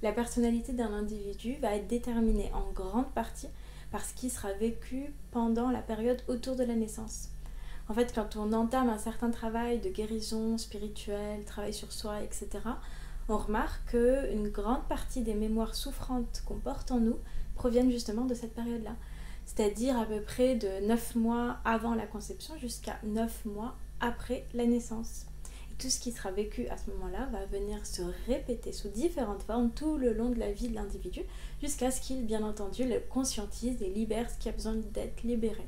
la personnalité d'un individu va être déterminée en grande partie par ce qui sera vécu pendant la période autour de la naissance. En fait, quand on entame un certain travail de guérison spirituelle, travail sur soi, etc., on remarque qu'une grande partie des mémoires souffrantes qu'on porte en nous proviennent justement de cette période-là. C'est-à-dire à peu près de 9 mois avant la conception jusqu'à 9 mois après la naissance. Et tout ce qui sera vécu à ce moment-là va venir se répéter sous différentes formes tout le long de la vie de l'individu, jusqu'à ce qu'il, bien entendu, le conscientise et libère ce qui a besoin d'être libéré.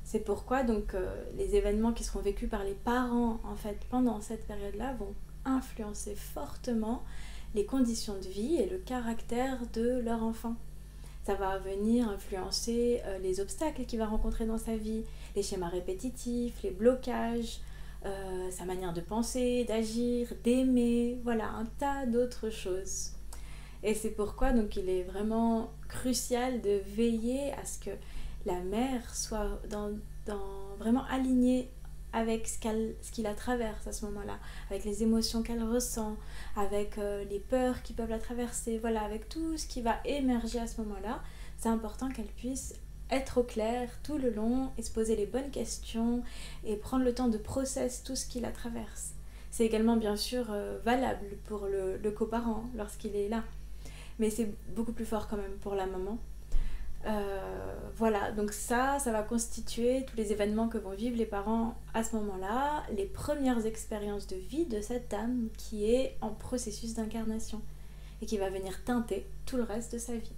C'est pourquoi donc les événements qui seront vécus par les parents en fait pendant cette période-là vont influencer fortement les conditions de vie et le caractère de leur enfant. Ça va venir influencer les obstacles qu'il va rencontrer dans sa vie, les schémas répétitifs, les blocages, sa manière de penser, d'agir, d'aimer, voilà, un tas d'autres choses. Et c'est pourquoi donc il est vraiment crucial de veiller à ce que la mère soit vraiment alignée avec ce qui la traverse à ce moment-là, avec les émotions qu'elle ressent, avec les peurs qui peuvent la traverser, voilà, avec tout ce qui va émerger à ce moment-là. C'est important qu'elle puisse être au clair tout le long et se poser les bonnes questions et prendre le temps de processer tout ce qui la traverse. C'est également bien sûr valable pour le coparent lorsqu'il est là, mais c'est beaucoup plus fort quand même pour la maman. Voilà, donc ça va constituer tous les événements que vont vivre les parents à ce moment-là, les premières expériences de vie de cette âme qui est en processus d'incarnation et qui va venir teinter tout le reste de sa vie.